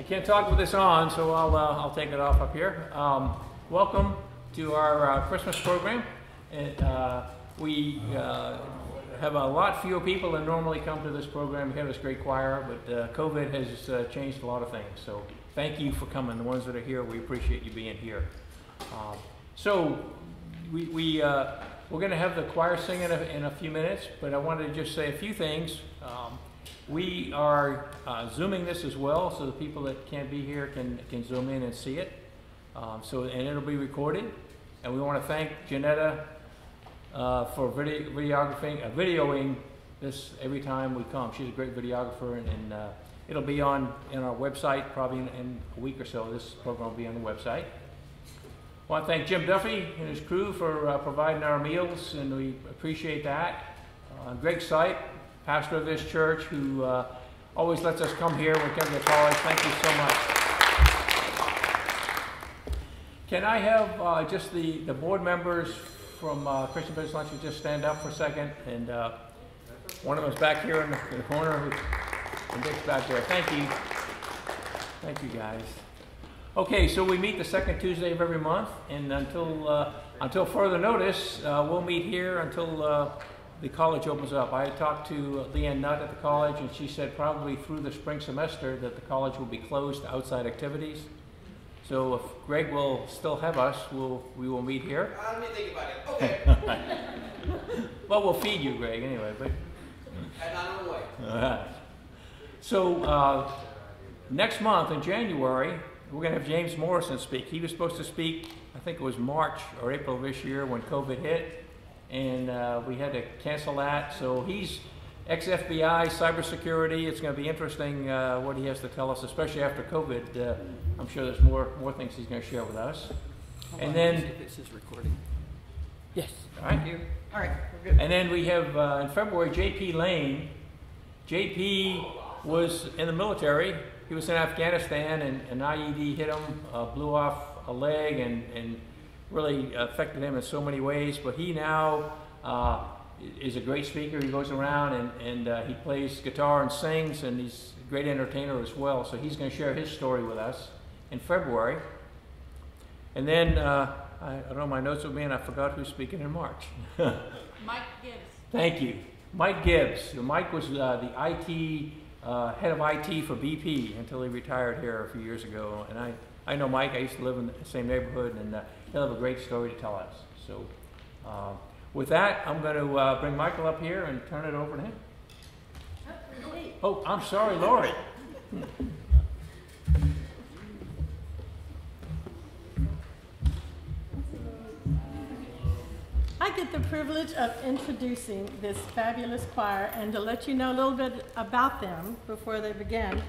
can't talk with this on, so I'll take it off up here. Welcome to our Christmas program. We have a lot fewer people than normally come to this program. We have this great choir, but COVID has changed a lot of things. So thank you for coming. The ones that are here, we appreciate you being here. So we're going to have the choir sing in a few minutes, but I wanted to just say a few things. We are Zooming this as well, so the people that can't be here can Zoom in and see it. And it'll be recorded. And we want to thank Janetta for videoing this every time we come. She's a great videographer, and it'll be on our website probably in a week or so. This program will be on the website. I want to thank Jim Duffy and his crew for providing our meals, and we appreciate that. Greg Sipe, pastor of this church, who always lets us come here when we come to college. Thank you so much. Can I have just the board members from Christian Business Luncheon just stand up for a second? And one of them's back here in the corner, and Dick's back there. Thank you. Thank you, guys. Okay, so we meet the second Tuesday of every month, and until further notice, we'll meet here until the college opens up. I had talked to Leanne Nutt at the college, and she said probably through the spring semester that the college will be closed to outside activities. So if Greg will still have us, we will meet here. Let me think about it. Okay. Well, we'll feed you, Greg, anyway. But and I'm on the way. all right. So next month in January, we're going to have James Morrison speak. He was supposed to speak, I think it was March or April of this year when COVID hit, and we had to cancel that. So he's ex-FBI, cybersecurity. It's going to be interesting what he has to tell us, especially after COVID. I'm sure there's more things he's going to share with us. And then this is recording. Yes. All right. Thank you. All right. We're good. And then we have in February J.P. Lane. J.P. was in the military. He was in Afghanistan, and an IED hit him, blew off a leg, and really affected him in so many ways. But he now is a great speaker. He goes around and he plays guitar and sings, and he's a great entertainer as well. So he's going to share his story with us in February. And then, I don't know, my notes with me, and I forgot who's speaking in March. Mike Gibbs. Thank you. Mike Gibbs. Mike was the IT head of IT for BP until he retired here a few years ago. And I know Mike. I used to live in the same neighborhood, and he'll have a great story to tell us. So with that, I'm going to bring Michael up here and turn it over to him. Oh, I'm sorry, Lori. I get the privilege of introducing this fabulous choir, and to let you know a little bit about them before they begin.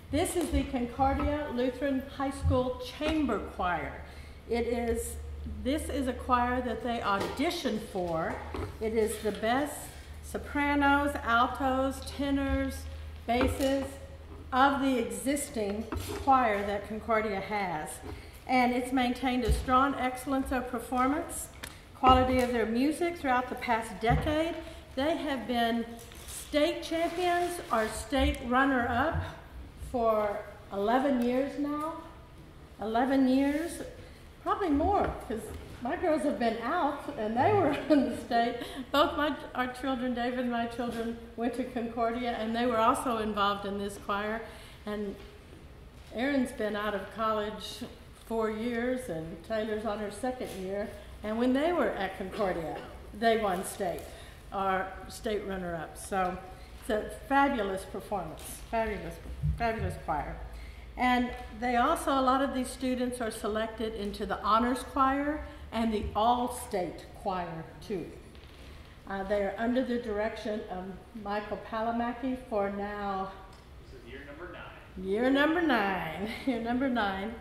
This is the Concordia Lutheran High School Chamber Choir. This is a choir that they auditioned for. It is the best sopranos, altos, tenors, basses of the existing choir that Concordia has. And it's maintained a strong excellence of performance, quality of their music throughout the past decade. They have been state champions or state runner-up for 11 years now. 11 years, probably more, because my girls have been out and they were in the state. Both our children, David and my children, went to Concordia, and they were also involved in this choir. And Erin's been out of college 4 years, and Taylor's on her second year. And when they were at Concordia, they won state, or state runner-up. So it's a fabulous performance, fabulous choir. And they also, a lot of these students are selected into the honors choir and the all-state choir too. They are under the direction of Michael Palamaki for now. This is year number 9. Year number 9, year number 9.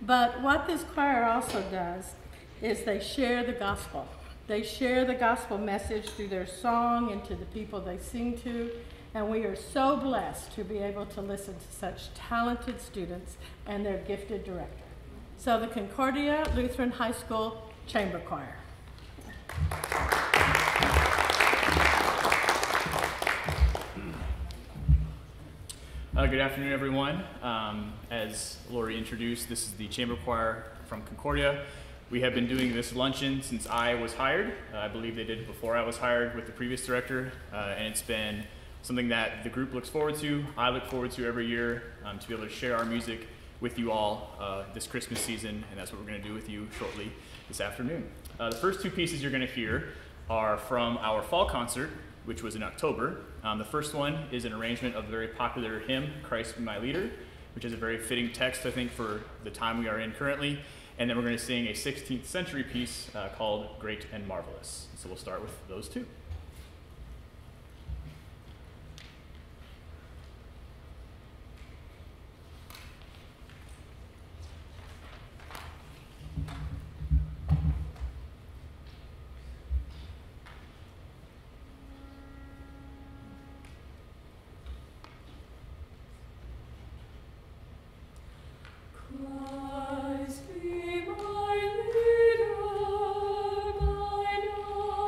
But what this choir also does is they share the gospel. They share the gospel message through their song and to the people they sing to. And we are so blessed to be able to listen to such talented students and their gifted director. So the Concordia Lutheran High School Chamber Choir. Good afternoon, everyone. As Lori introduced, this is the chamber choir from Concordia. We have been doing this luncheon since I was hired. I believe they did it before I was hired with the previous director, and it's been something that the group looks forward to. I look forward to every year to be able to share our music with you all this Christmas season, and that's what we're going to do with you shortly this afternoon. The first two pieces you're going to hear are from our fall concert, which was in October. The first one is an arrangement of the very popular hymn, Christ Be My Leader, which is a very fitting text, I think, for the time we are in currently. And then we're going to sing a 16th century piece called Great and Marvelous. So we'll start with those two. Christ be my leader, my night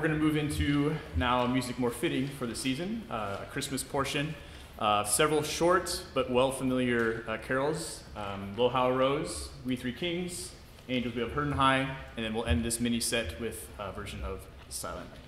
going to move into now a music more fitting for the season, a Christmas portion. Several short but well familiar carols, Lo How Rose, We Three Kings, Angels We Have Heard on High, and then we'll end this mini set with a version of Silent Night.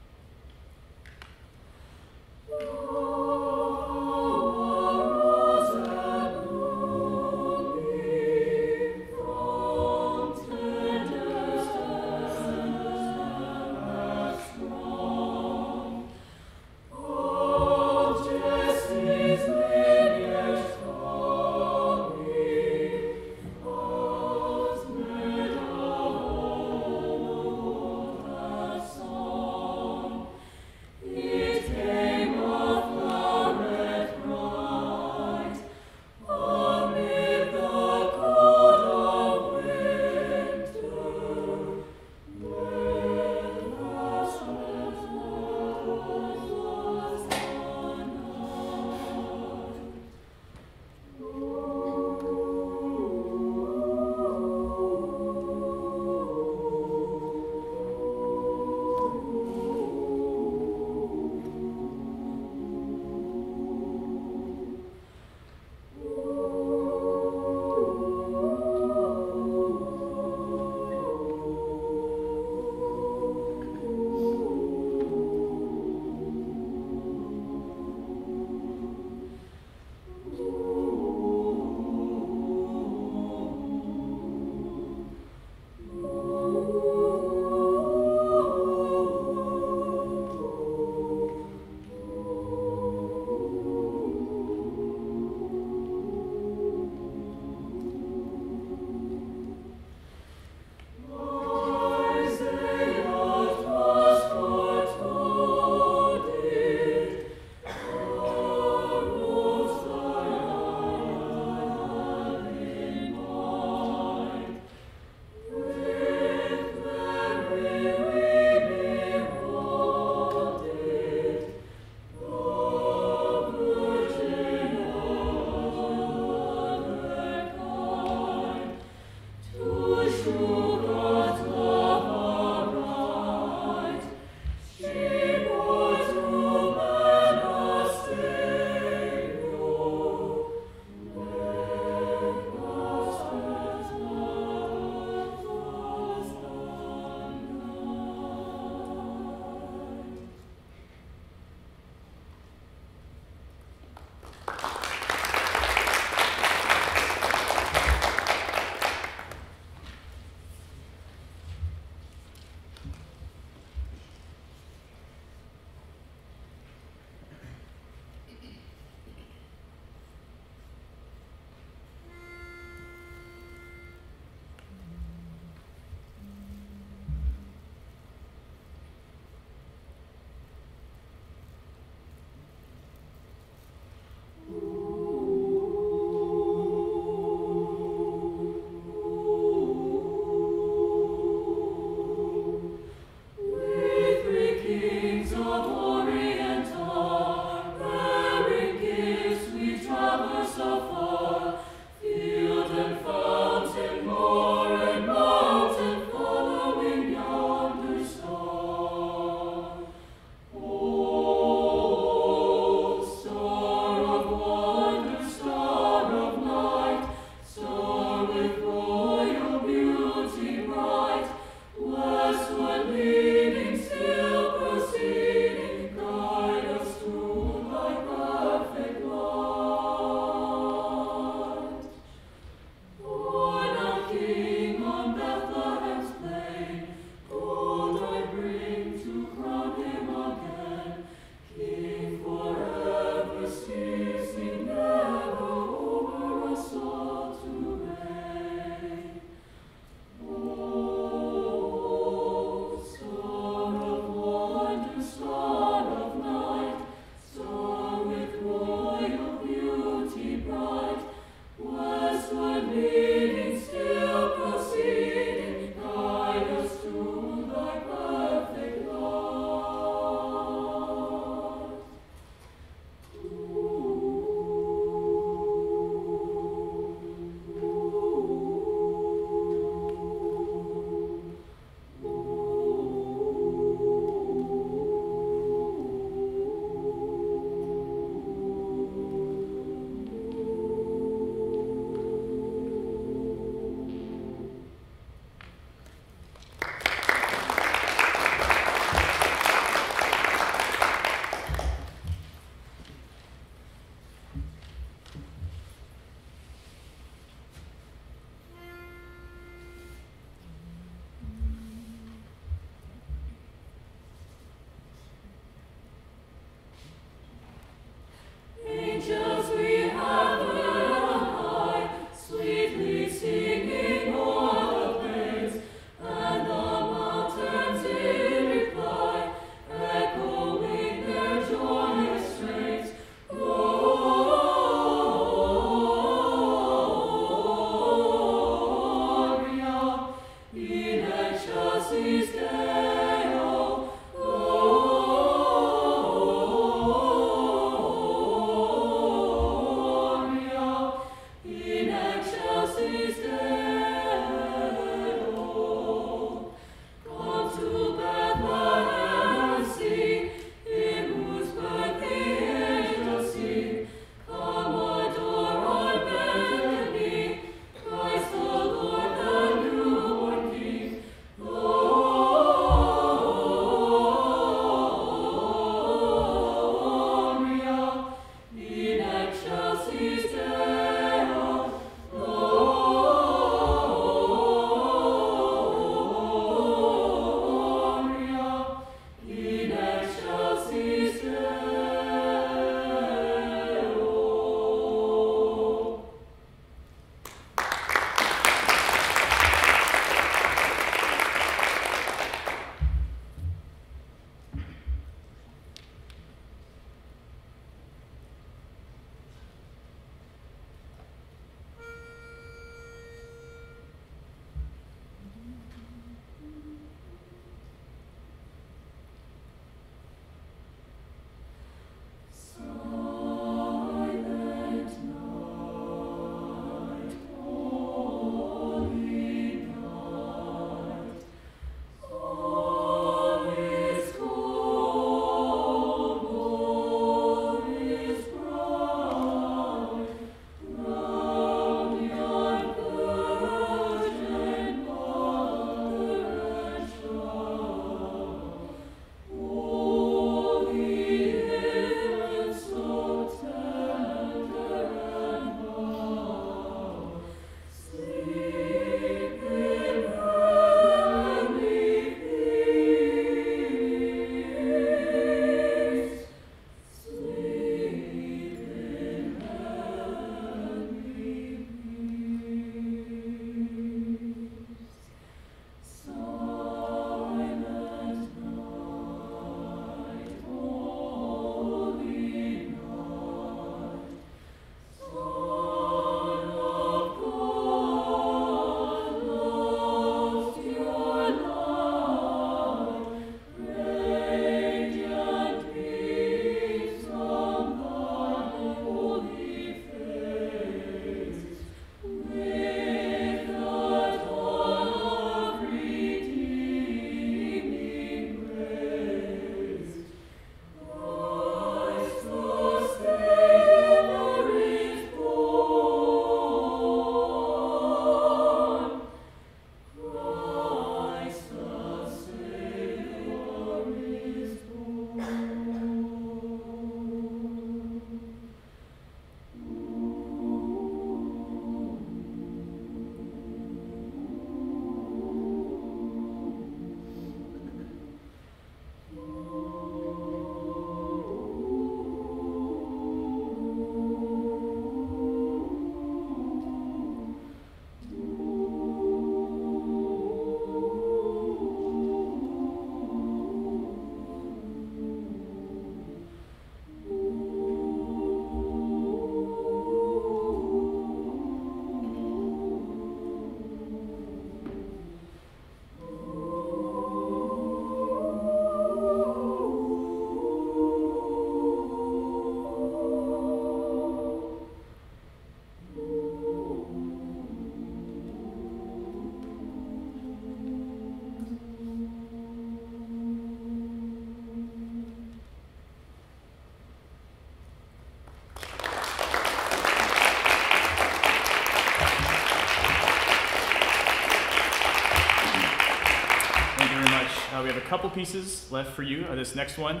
couple pieces left for you. This next one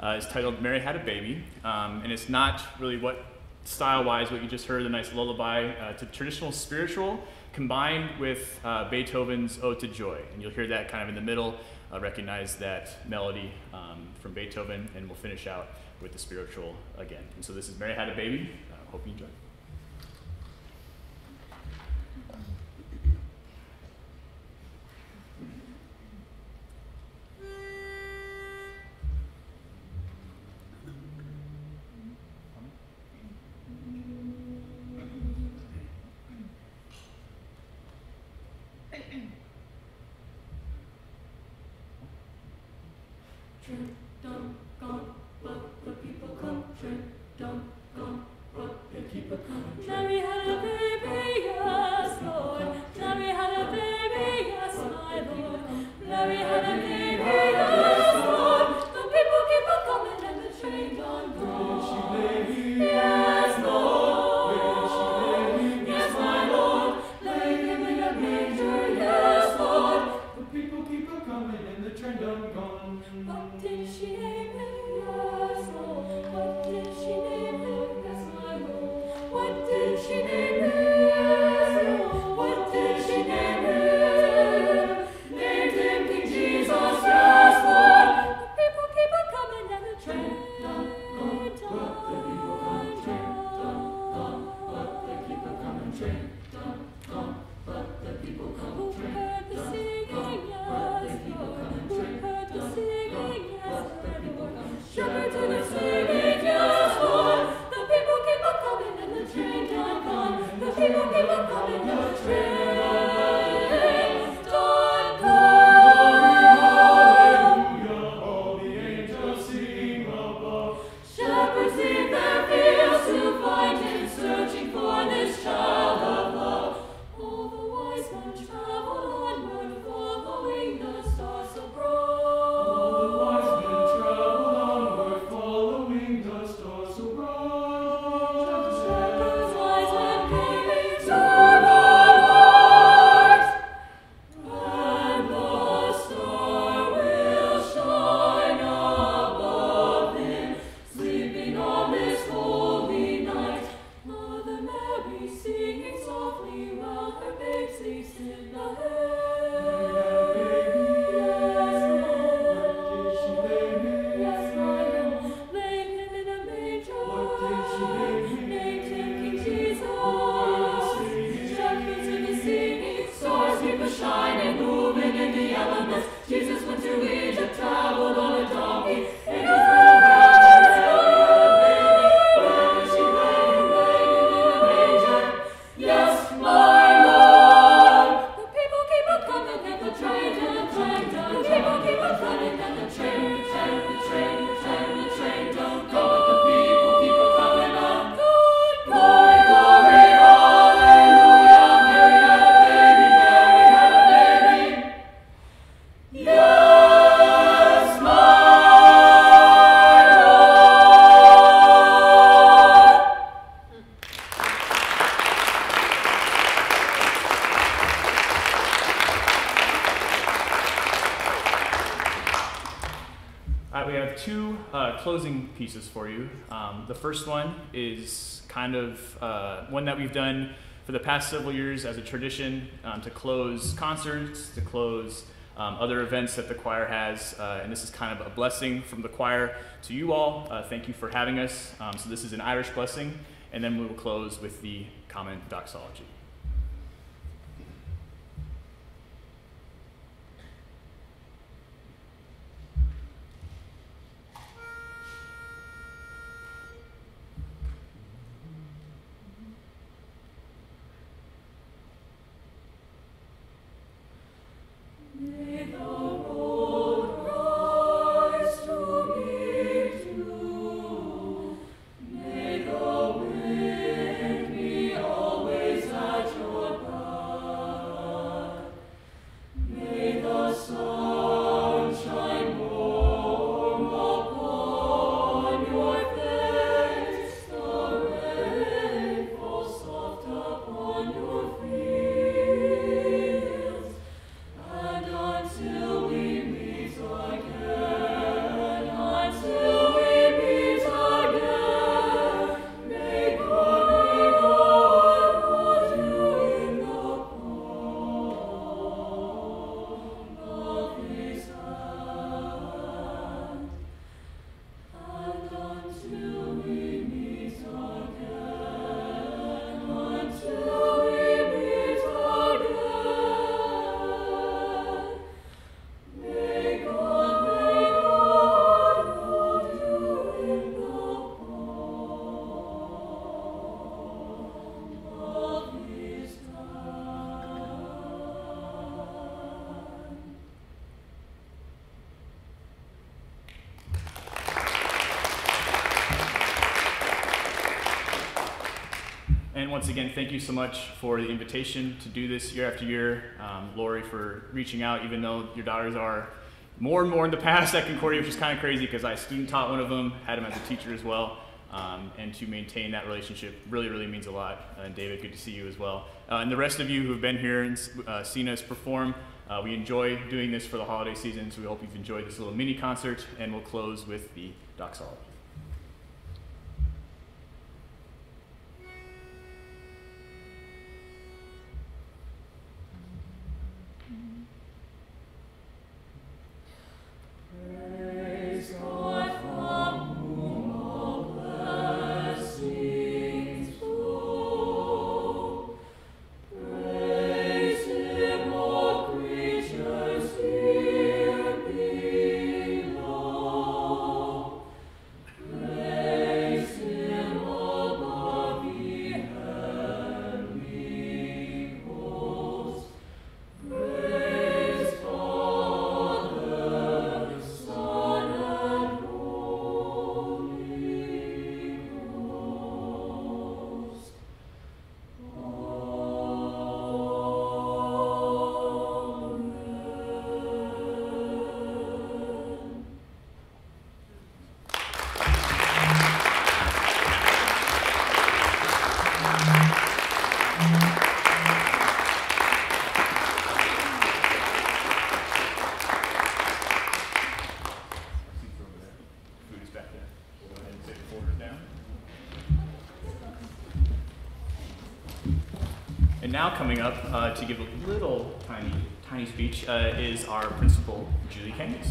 is titled Mary Had a Baby, and it's not really what style-wise what you just heard, a nice lullaby. It's a traditional spiritual combined with Beethoven's Ode to Joy, and you'll hear that kind of in the middle. Recognize that melody from Beethoven, and we'll finish out with the spiritual again. And so this is Mary Had a Baby. Hope you enjoy. Mary had a baby, yes, Lord. Mary had a baby, yes, my Lord. Mary had a baby, yes, Lord. The people keep on coming and the train don't go. Yes, Lord. Yes, my Lord. Lay him in a manger, yes, Lord. The people keep on coming and the train don't go. What did she name him? Yes, Lord. What did she name him? Yes, my Lord. What did she name him? Yes, Lord. What did she name him? Named him King Jesus, yes, Lord. The people keep on coming and the train don't go. The people come, train don't go. But they keep on coming, train don't go. But the people come, train don't go. Who heard the singing? Yes, Lord. Who heard the singing? Yes, Lord. Shepherds who are singing, yes, Lord. The people keep on coming and the train don't come. The people keep on coming and the train don't go. Hallelujah, all the angels sing above. Shepherds leave their fields to find him, searching for this child of love. All the wise men traveled onward, following the stars so bright. All the wise men traveled onward, following the stars so bright. Shepherds wise men came to the light, and the star will shine above him, sleeping on this holy night. Mother Mary singing softly while her babe sleeps in the Yes, Lord. Laid him in a manger. Named him King Jesus. Shepherds in the singing, stars keep a shining, moving in the elements. Jesus went to Egypt, traveled on a donkey. In his little where she laid him in a manger. Yes, my Lord. The people keep on coming and the train don't go. The people keep on coming and the train don't go. But the people keep on coming on. Glory, glory, hallelujah. Mary had a baby, Yes, my We have two closing pieces for you. The first one is kind of one that we've done for the past several years as a tradition to close concerts, to close other events that the choir has, and this is kind of a blessing from the choir to you all. Thank you for having us. So this is an Irish blessing, and then we will close with the common doxology. May the road rise to meet you. May the wind be always at And once again, thank you so much for the invitation to do this year after year. Lori, for reaching out, even though your daughters are more and more in the past at Concordia, which is kind of crazy because I student taught one of them, had him as a teacher as well. And to maintain that relationship really means a lot. And David, good to see you as well. And the rest of you who have been here and seen us perform, we enjoy doing this for the holiday season, so we hope you've enjoyed this little mini concert, and we'll close with the doxology. Praise God from whom all blessings flow. Praise Him, all creatures here below. Praise Him above the heavenly hosts. Praise Father, Son, and Holy Ghost. Amen. Food is back there. We'll go ahead and take the orders down. And now coming up to give a little tiny speech is our principal, Julie Kangas.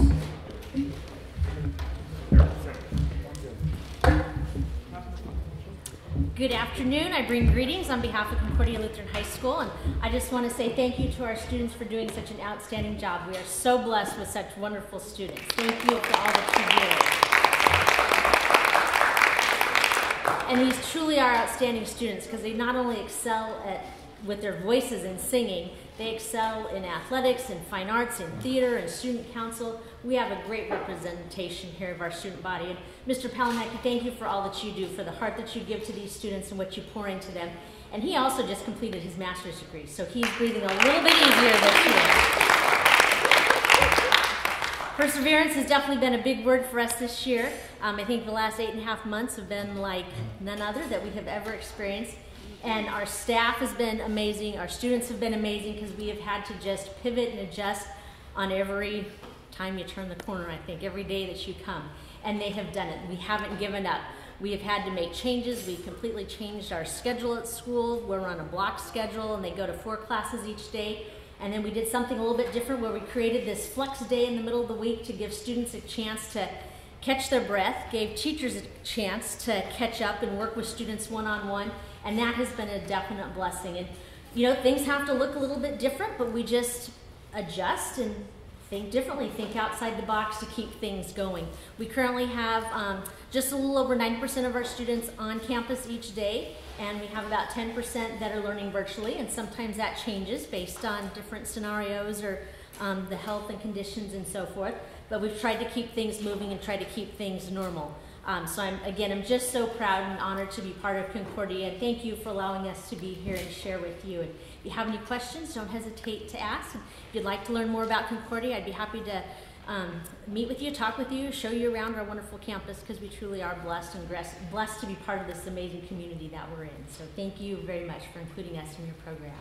Good afternoon. I bring greetings on behalf of Concordia Lutheran High School, and I just want to say thank you to our students for doing such an outstanding job. We are so blessed with such wonderful students. Thank you for all that you do. And these truly are outstanding students because they not only excel with their voices in singing, they excel in athletics, in fine arts, in theater, and student council. We have a great representation here of our student body. And Mr. Palamaki, thank you for all that you do, for the heart that you give to these students and what you pour into them. And he also just completed his master's degree, so he's breathing a little bit easier this year. Perseverance has definitely been a big word for us this year. I think the last 8.5 months have been like none other that we have ever experienced. And our staff has been amazing. Our students have been amazing because we have had to just pivot and adjust on every time you turn the corner, I think, every day that you come. And they have done it. We haven't given up. We have had to make changes. We completely changed our schedule at school. We're on a block schedule and they go to 4 classes each day. And then we did something a little bit different where we created this flex day in the middle of the week to give students a chance to catch their breath, gave teachers a chance to catch up and work with students one-on-one. And that has been a definite blessing. And, you know, things have to look a little bit different, but we just adjust and think differently, think outside the box to keep things going. We currently have just a little over 90% of our students on campus each day, and we have about 10% that are learning virtually, and sometimes that changes based on different scenarios or the health and conditions and so forth. But we've tried to keep things moving and try to keep things normal. So I'm just so proud and honored to be part of Concordia. Thank you for allowing us to be here and share with you. And if you have any questions, don't hesitate to ask. If you'd like to learn more about Concordia, I'd be happy to meet with you, talk with you, show you around our wonderful campus because we truly are blessed and blessed to be part of this amazing community that we're in. So thank you very much for including us in your program.